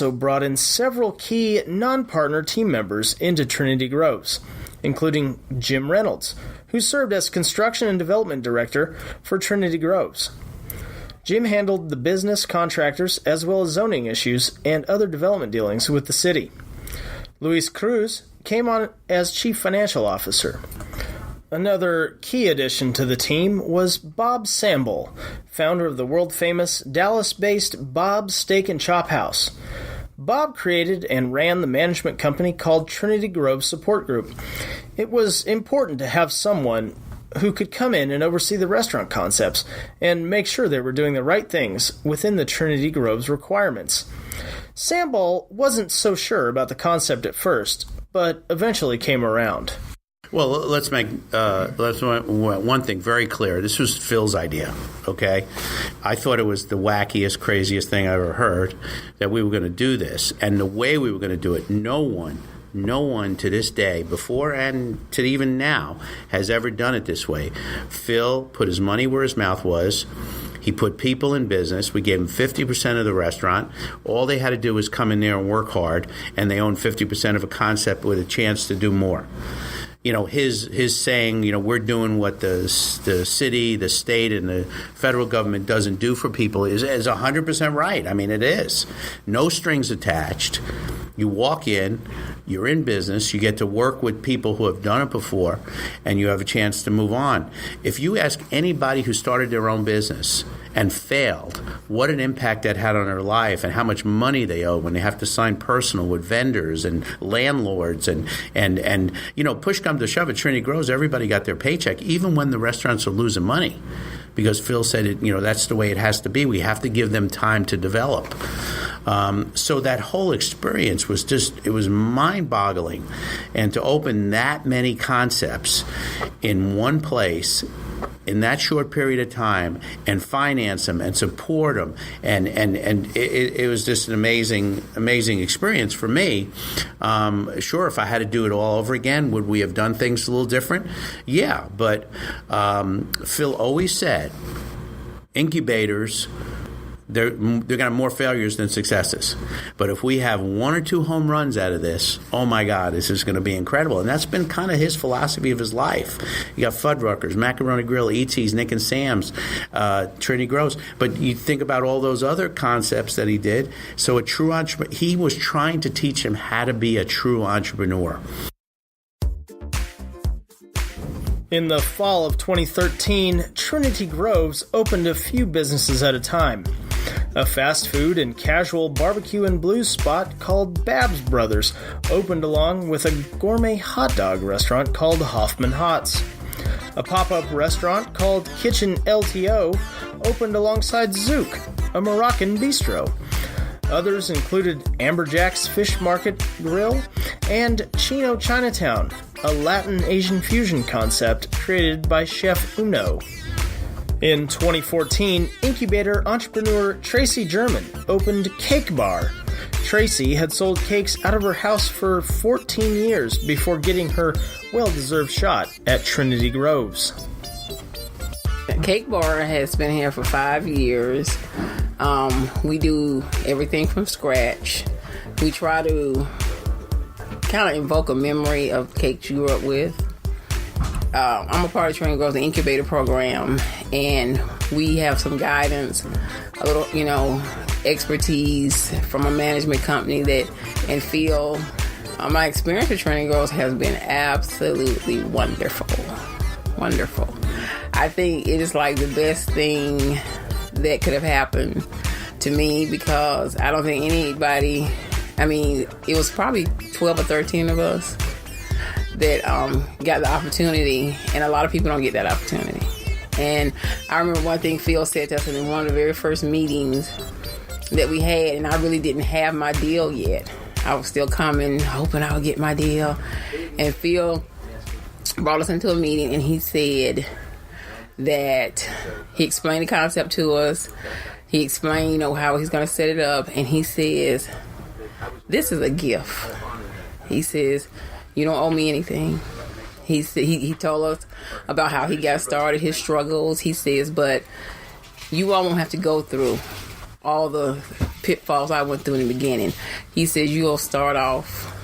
also brought in several key non-partner team members into Trinity Groves, including Jim Reynolds, who served as Construction and Development Director for Trinity Groves. Jim handled the business, contractors, as well as zoning issues and other development dealings with the city. Luis Cruz came on as Chief Financial Officer. Another key addition to the team was Bob Sambol, founder of the world-famous Dallas-based Bob's Steak and Chop House. Bob created and ran the management company called Trinity Grove Support Group. It was important to have someone who could come in and oversee the restaurant concepts and make sure they were doing the right things within the Trinity Grove's requirements. Sambol wasn't so sure about the concept at first, but eventually came around. Well, let's make one thing very clear. This was Phil's idea, okay? I thought it was the wackiest, craziest thing I ever heard that we were going to do this. And the way we were going to do it, no one to this day, before and to even now, has ever done it this way. Phil put his money where his mouth was. He put people in business. We gave them 50% of the restaurant. All they had to do was come in there and work hard, and they owned 50% of a concept with a chance to do more. You know, his saying, you know, we're doing what the city, the state, and the federal government doesn't do for people is 100% right. I mean, it is. No strings attached. You walk in, you're in business, you get to work with people who have done it before, and you have a chance to move on. If you ask anybody who started their own business and failed, what an impact that had on their life and how much money they owe when they have to sign personal with vendors and landlords and you know, push come to shove at Trinity Groves, everybody got their paycheck, even when the restaurants are losing money. Because Phil said, you know, that's the way it has to be. We have to give them time to develop. So that whole experience was it was mind-boggling. And to open that many concepts in one place in that short period of time and finance them and support them and it was just an amazing experience for me. Sure, if I had to do it all over again, would we have done things a little different? Yeah, but Phil always said incubators, they're going to have more failures than successes. But if we have one or two home runs out of this, oh my God, this is going to be incredible. And that's been kind of his philosophy of his life. You got Fuddruckers, Macaroni Grill, E.T.'s, Nick and Sam's, Trinity Groves. But you think about all those other concepts that he did. So a true entrepreneur, he was trying to teach him how to be a true entrepreneur. In the fall of 2013, Trinity Groves opened a few businesses at a time. A fast food and casual barbecue and blues spot called Babs Brothers opened along with a gourmet hot dog restaurant called Hoffman Hots. A pop-up restaurant called Kitchen LTO opened alongside Zouk, a Moroccan bistro. Others included Amberjack's Fish Market Grill and Chino Chinatown, a Latin Asian fusion concept created by Chef Uno. In 2014, incubator entrepreneur Tracy German opened Cake Bar. Tracy had sold cakes out of her house for 14 years before getting her well-deserved shot at Trinity Groves. Cake Bar has been here for 5 years. We do everything from scratch. We try to kind of invoke a memory of cakes you grew up with. I'm a part of Trinity Groves, the incubator program, and we have some guidance, a little, expertise from a management company and feel my experience with Trinity Groves has been absolutely wonderful. Wonderful. I think it is like the best thing that could have happened to me because I don't think anybody, it was probably 12 or 13 of us that got the opportunity, and a lot of people don't get that opportunity. And I remember one thing Phil said to us in one of the very first meetings that we had, and I really didn't have my deal yet. I was still coming, hoping I would get my deal. And Phil brought us into a meeting, and he said that he explained the concept to us. He explained, how he's going to set it up, and he says, "This is a gift." He says, "You don't owe me anything." He told us about how he got started, his struggles. He says, "But you all won't have to go through all the pitfalls I went through in the beginning. He said, you'll start off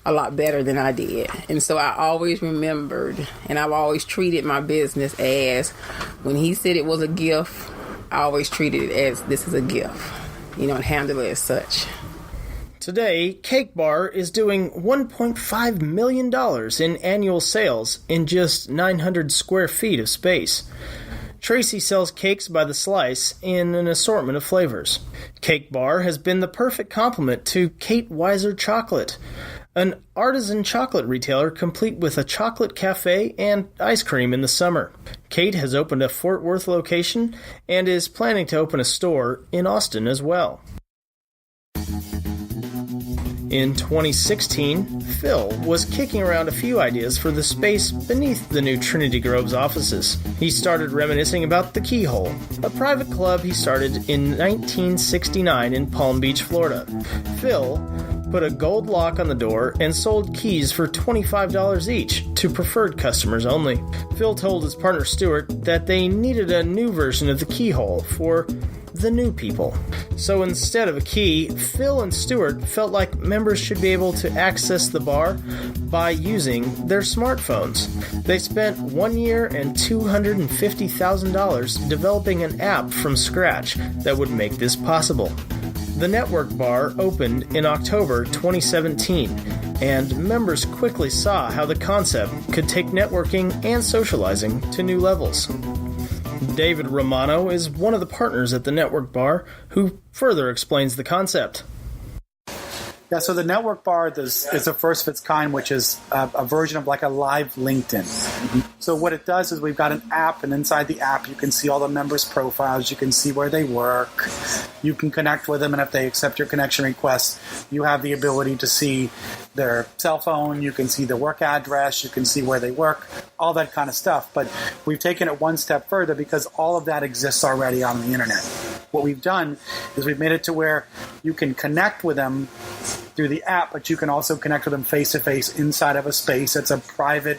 a lot better than I did. And so I always remembered, and I've always treated my business as, when he said it was a gift, I always treated it as, this is a gift, and handle it as such. Today, Cake Bar is doing $1.5 million in annual sales in just 900 square feet of space. Tracy sells cakes by the slice in an assortment of flavors. Cake Bar has been the perfect complement to Kate Weiser Chocolate, an artisan chocolate retailer complete with a chocolate cafe and ice cream in the summer. Kate has opened a Fort Worth location and is planning to open a store in Austin as well. In 2016, Phil was kicking around a few ideas for the space beneath the new Trinity Groves offices. He started reminiscing about the Keyhole, a private club he started in 1969 in Palm Beach, Florida. Phil put a gold lock on the door and sold keys for $25 each to preferred customers only. Phil told his partner Stuart that they needed a new version of the Keyhole for the new people. So instead of a key, Phil and Stuart felt like members should be able to access the bar by using their smartphones. They spent 1 year and $250,000 developing an app from scratch that would make this possible. The Network Bar opened in October 2017, and members quickly saw how the concept could take networking and socializing to new levels. David Romano is one of the partners at the Network Bar who further explains the concept. Yeah, so the Network Bar is a first of its kind, which is a version of like a live LinkedIn. So what it does is we've got an app, and inside the app you can see all the members' profiles, you can see where they work, you can connect with them, and if they accept your connection request, you have the ability to see their cell phone, you can see their work address, you can see where they work, all that kind of stuff. But we've taken it one step further because all of that exists already on the internet. What we've done is we've made it to where you can connect with them through the app, but you can also connect with them face-to-face inside of a space. It's a private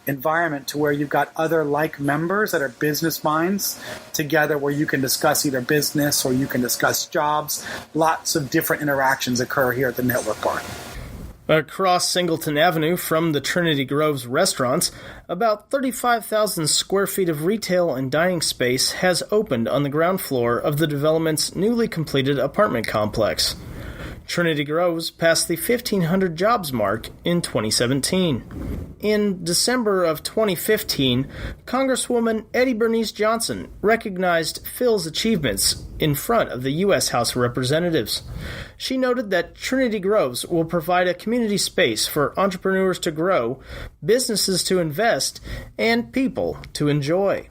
environment to where you've got other like members that are business minds together where you can discuss either business or you can discuss jobs. Lots of different interactions occur here at the Network Bar. Across Singleton Avenue from the Trinity Groves restaurants, about 35,000 square feet of retail and dining space has opened on the ground floor of the development's newly completed apartment complex. Trinity Groves passed the 1,500 jobs mark in 2017. In December of 2015, Congresswoman Eddie Bernice Johnson recognized Phil's achievements in front of the U.S. House of Representatives. She noted that Trinity Groves will provide a community space for entrepreneurs to grow, businesses to invest, and people to enjoy.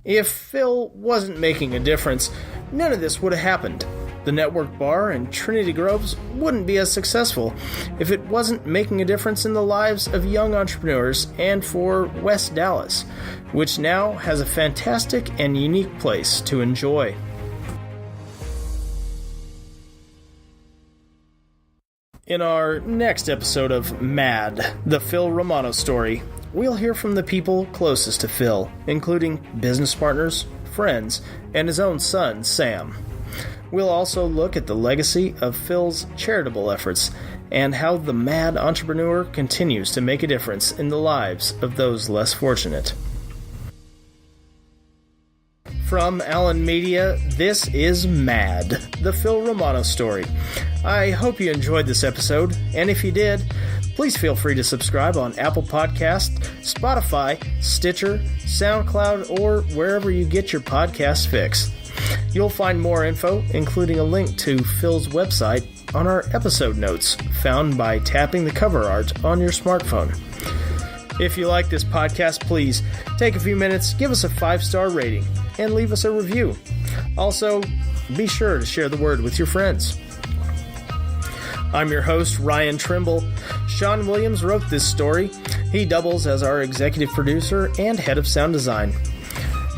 If Phil wasn't making a difference, none of this would have happened. The Network Bar and Trinity Groves wouldn't be as successful if it wasn't making a difference in the lives of young entrepreneurs and for West Dallas, which now has a fantastic and unique place to enjoy. In our next episode of Mad, the Phil Romano story, we'll hear from the people closest to Phil, including business partners, friends, and his own son, Sam. We'll also look at the legacy of Phil's charitable efforts and how the mad entrepreneur continues to make a difference in the lives of those less fortunate. From Allen Media, this is Mad, the Phil Romano story. I hope you enjoyed this episode, and if you did, please feel free to subscribe on Apple Podcasts, Spotify, Stitcher, SoundCloud, or wherever you get your podcast fix. You'll find more info, including a link to Phil's website, on our episode notes, found by tapping the cover art on your smartphone. If you like this podcast, please take a few minutes, give us a 5-star rating, and leave us a review. Also, be sure to share the word with your friends. I'm your host, Ryan Trimble. Sean Williams wrote this story. He doubles as our executive producer and head of sound design.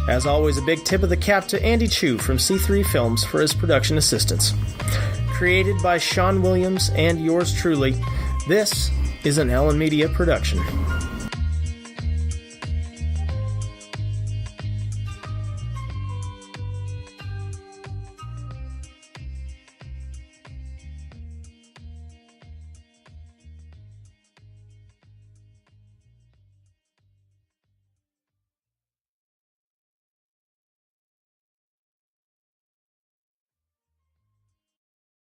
As always, a big tip of the cap to Andy Chu from C3 Films for his production assistance. Created by Sean Williams and yours truly, this is an Allen Media production.